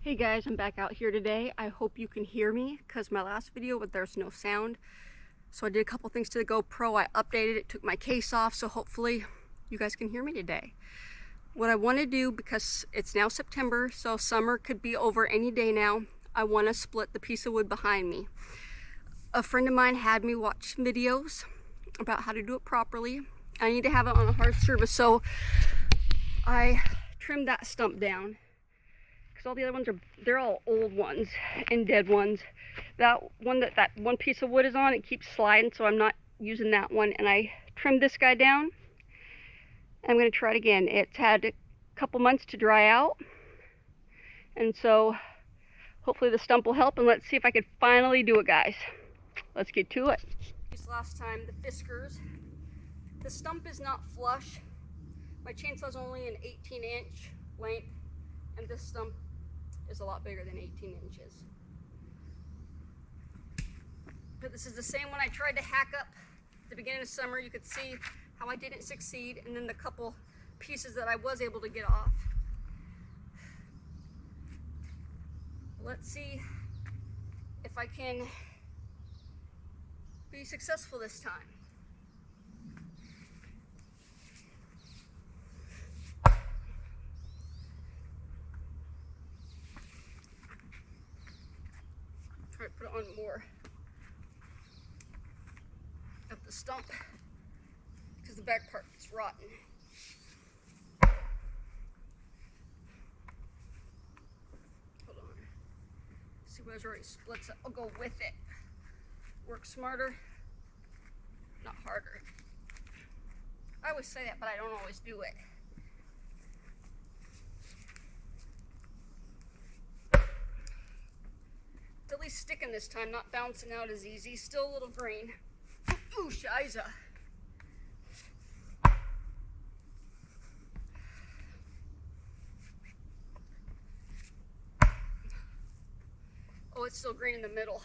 Hey guys, I'm back out here today. I hope you can hear me because my last video there's no sound. So I did a couple things to the GoPro. I updated it, took my case off, so hopefully you guys can hear me today. What I want to do, because it's now September, so summer could be over any day now, I want to split the piece of wood behind me. A friend of mine had me watch videos about how to do it properly. I need to have it on a hard surface, so I trimmed that stump down. All the other ones they're all old ones and dead ones. That one piece of wood is on, it keeps sliding, so I'm not using that one. And I trimmed this guy down. I'm going to try it again. It's had a couple months to dry out, and so hopefully the stump will help. And let's see if I can finally do it, guys. Let's get to it. Last time, the Fiskars. The stump is not flush. My chainsaw is only an 18-inch length, and this stump is a lot bigger than 18 inches. But this is the same one I tried to hack up at the beginning of summer. You could see how I didn't succeed, and then the couple pieces that I was able to get off. Let's see if I can be successful this time. Put on more of the stump because the back part is rotten. Hold on. See where it's already splits up. I'll go with it. Work smarter, not harder. I always say that, but I don't always do it. At least sticking this time, not bouncing out as easy. Still a little green. Ooh, shiza. Oh, it's still green in the middle.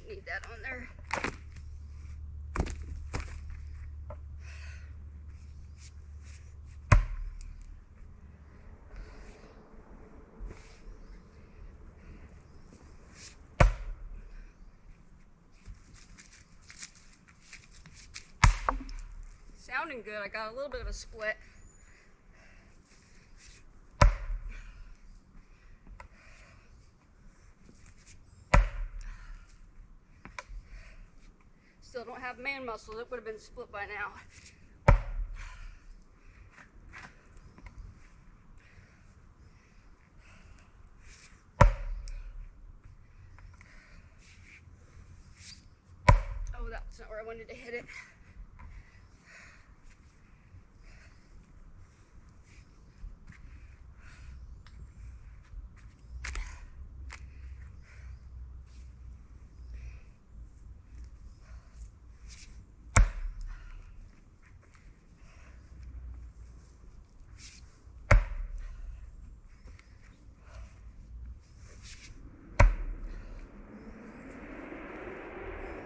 Need that on there. Sounding good. I got a little bit of a split. Still don't have man muscles. It would have been split by now. Oh, that's not where I wanted to hit it.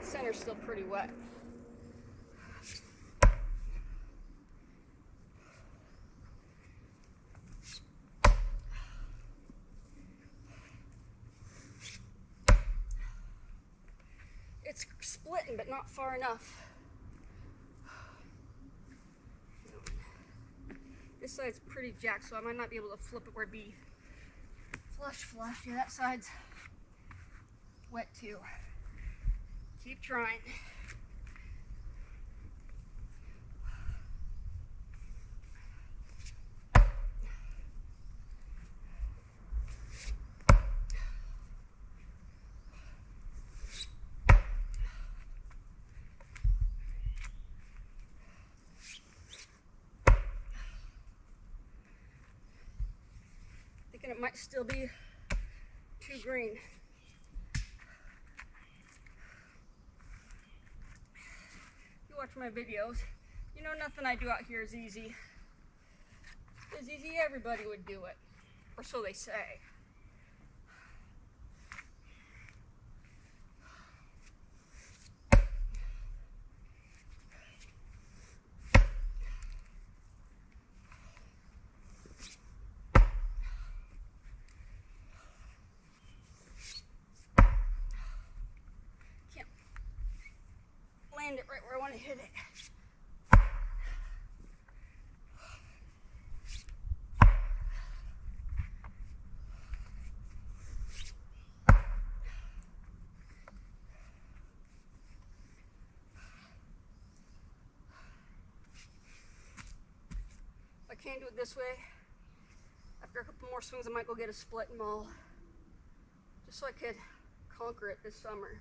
Center's still pretty wet. It's splitting, but not far enough. This side's pretty jacked, so I might not be able to flip it where it'd be flush. Yeah, that side's wet too. Keep trying. Thinking it might still be too green. You watch my videos, you know nothing I do out here is easy. If it's easy, everybody would do it. Or so they say. where I want to hit it. If I can't do it this way, after a couple more swings, I might go get a split maul, just so I could conquer it this summer.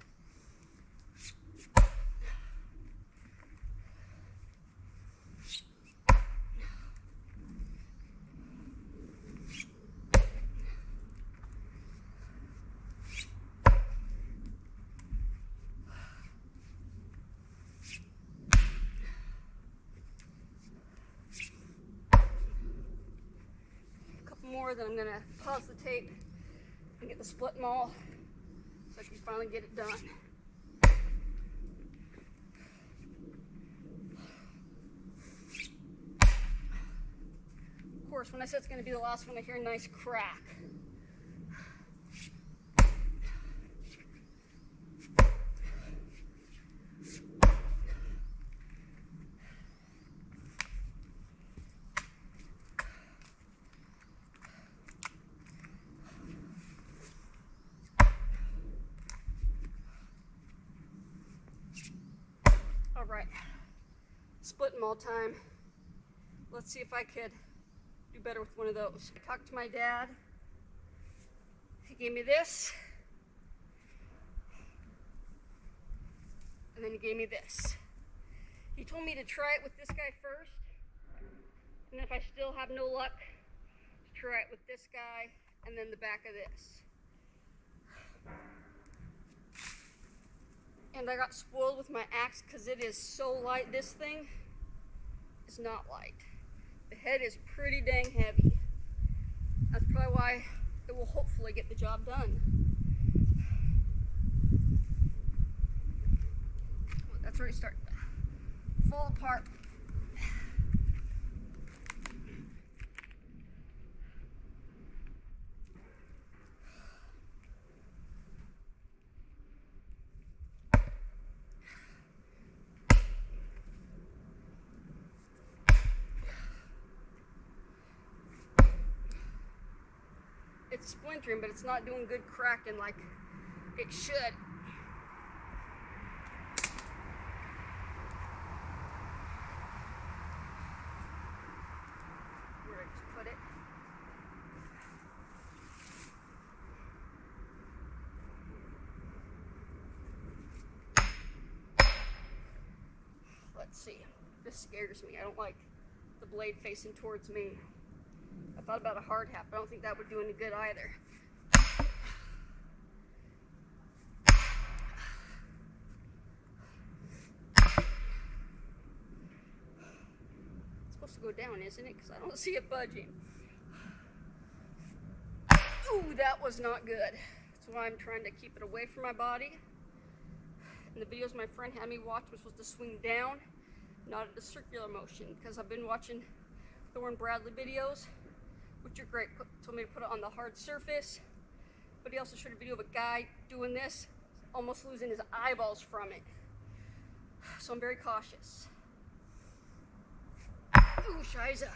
More, then I'm gonna pause the tape and get the split maul so I can finally get it done. Of course, when I said it's gonna be the last one, I hear a nice crack. All right, split maul time. Let's see if I could do better with one of those. I talked to my dad. He gave me this. And then he gave me this. He told me to try it with this guy first. And if I still have no luck, to try it with this guy and then the back of this. And I got spoiled with my axe because it is so light. This thing is not light. The head is pretty dang heavy. That's probably why it will hopefully get the job done. Oh, that's already starting to fall apart. It's splintering, but it's not doing good cracking like it should. Where did I just put it? Let's see. This scares me. I don't like the blade facing towards me. I thought about a hard hat, but I don't think that would do any good either. It's supposed to go down, isn't it? Because I don't see it budging. Ooh, that was not good. That's why I'm trying to keep it away from my body. And the videos my friend had me watch was supposed to swing down, not at a circular motion, because I've been watching Thorne Bradley videos, which are great. Told me to put it on the hard surface, but he also showed a video of a guy doing this, almost losing his eyeballs from it. So I'm very cautious. Ooh, Shiza.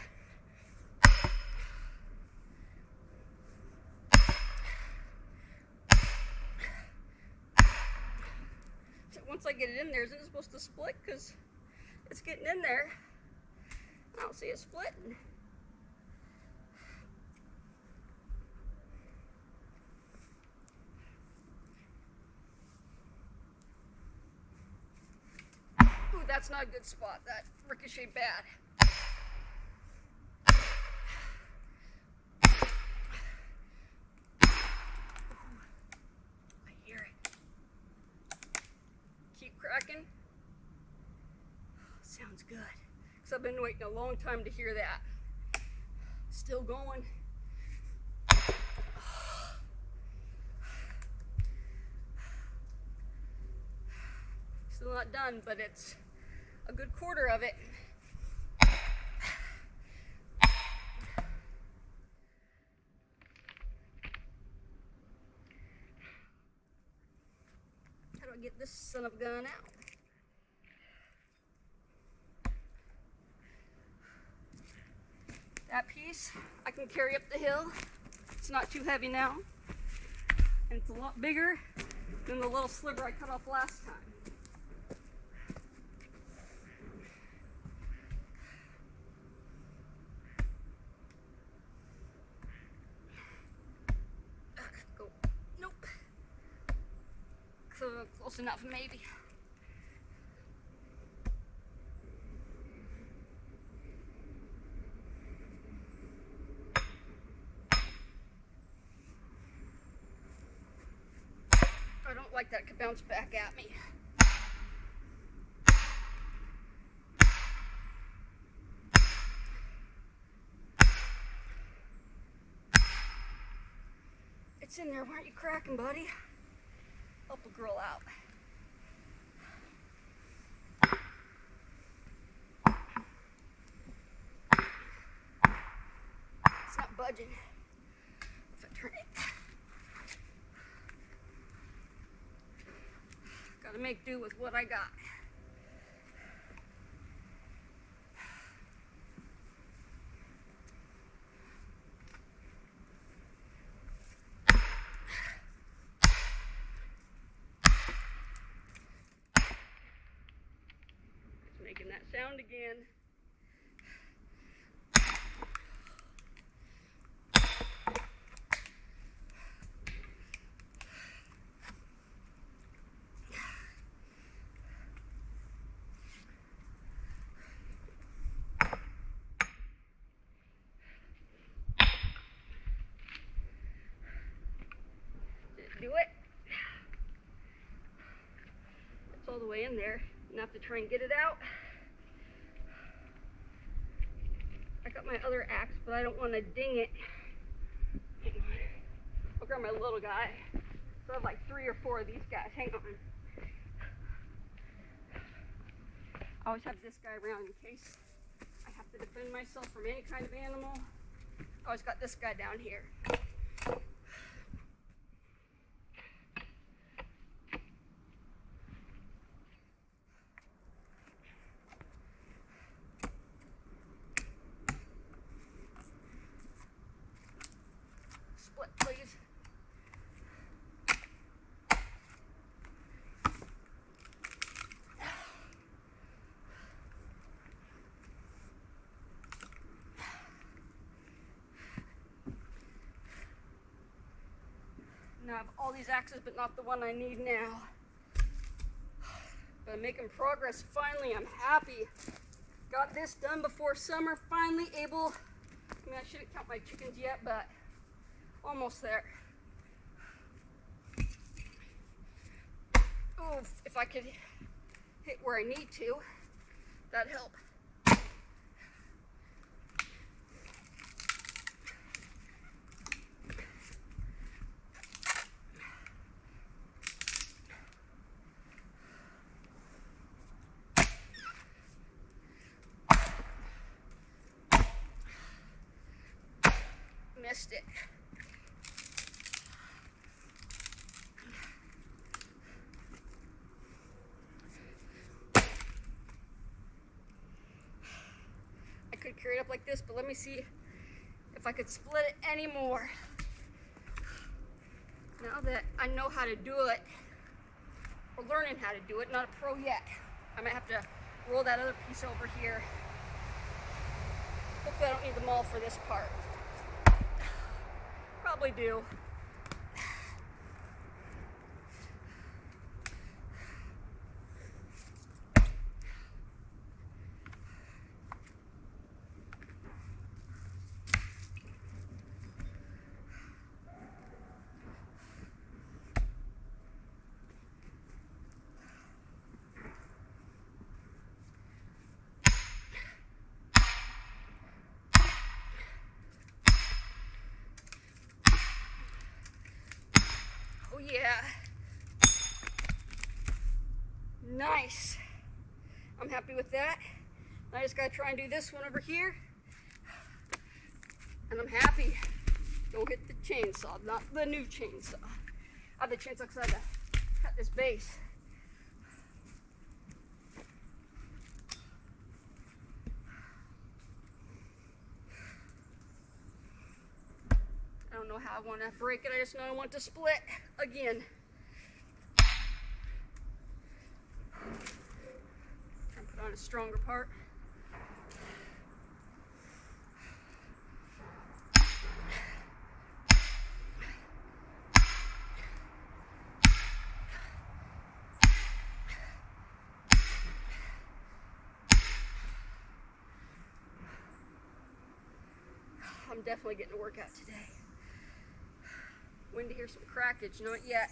So once I get it in there, isn't it supposed to split? Because it's getting in there. I don't see it splitting. Ooh, that's not a good spot. That ricocheted bad. I hear it. Keep cracking. Sounds good. Because I've been waiting a long time to hear that. Still going. Still not done, but it's a good quarter of it. How do I get this son of a gun out? That piece I can carry up the hill. It's not too heavy now. And it's a lot bigger than the little sliver I cut off last time. Go. Nope. Close enough, maybe. I don't like that it could bounce back at me. It's in there. Why aren't you cracking, buddy? Help a girl out. It's not budging. If I turn it. Gotta make do with what I got. It's making that sound again. Do it. It's all the way in there. You have to try and get it out. I got my other axe, but I don't want to ding it. Hang on. I'll grab my little guy. So I have like 3 or 4 of these guys. Hang on. I always have this guy around in case I have to defend myself from any kind of animal. I always got this guy down here. Split, please. Now I have all these axes, but not the one I need now. But I'm making progress. Finally, I'm happy. Got this done before summer. Finally able. I mean, I shouldn't count my chickens yet, but almost there. Oh, if I could hit where I need to, that'd help. Missed it. I could carry it up like this, but let me see if I could split it anymore. Now that I know how to do it, or learning how to do it, not a pro yet, I might have to roll that other piece over here. Hopefully I don't need them all for this part. Probably do. Oh yeah. Nice. I'm happy with that. I just gotta try and do this one over here. And I'm happy. Don't hit the chainsaw, not the new chainsaw. I have the chainsaw because I had to cut this base. don't know how I want to break it. I just know I want to split again. Try and put on a stronger part. I'm definitely getting a workout today. When to hear some crackage, not yet.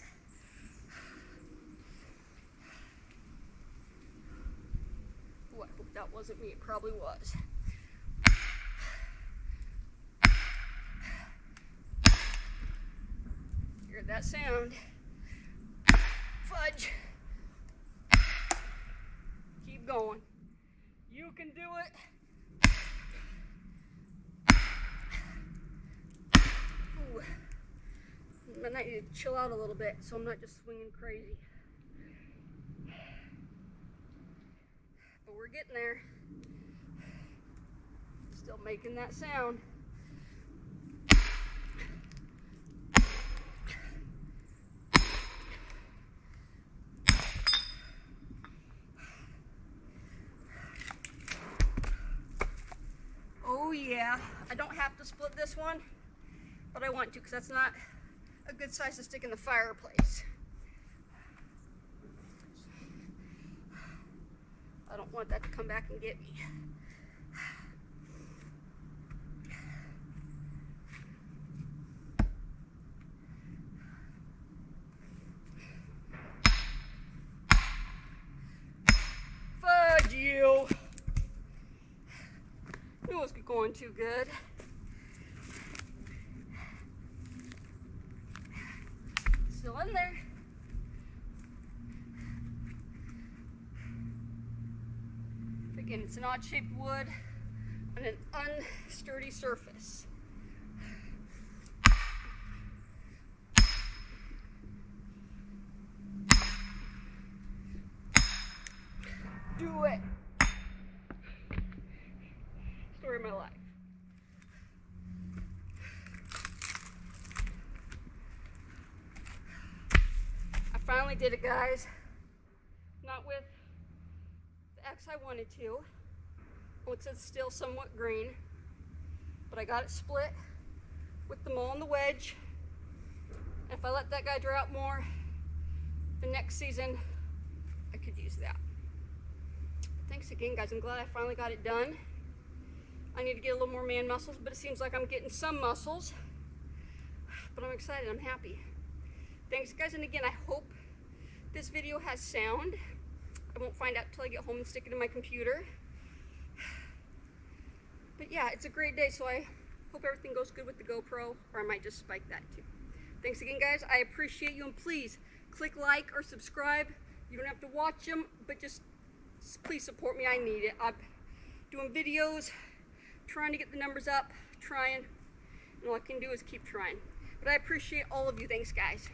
Ooh, I hope that wasn't me, it probably was. Hear that sound? Fudge. Keep going. You can do it. Ooh. I might need to chill out a little bit so I'm not just swinging crazy. But we're getting there. Still making that sound. Oh yeah, I don't have to split this one, but I want to because that's not a good size to stick in the fireplace. I don't want that to come back and get me. Fudge you! Knew it was going too good. Still in there. Again, it's an odd-shaped wood on an unsturdy surface. Do it. Story of my life. I finally did it, guys. Not with the X I wanted to. Well, it's still somewhat green, but I got it split with the mole and the wedge. And if I let that guy dry out more, the next season, I could use that. Thanks again, guys. I'm glad I finally got it done. I need to get a little more man muscles, but it seems like I'm getting some muscles. But I'm excited. I'm happy. Thanks, guys. And again, I hope this video has sound. I won't find out until I get home and stick it in my computer. But yeah, it's a great day, so I hope everything goes good with the GoPro, or I might just spike that too. Thanks again, guys. I appreciate you, and please click like or subscribe. You don't have to watch them, but just please support me. I need it. I'm doing videos, trying to get the numbers up, trying, and all I can do is keep trying. But I appreciate all of you. Thanks, guys.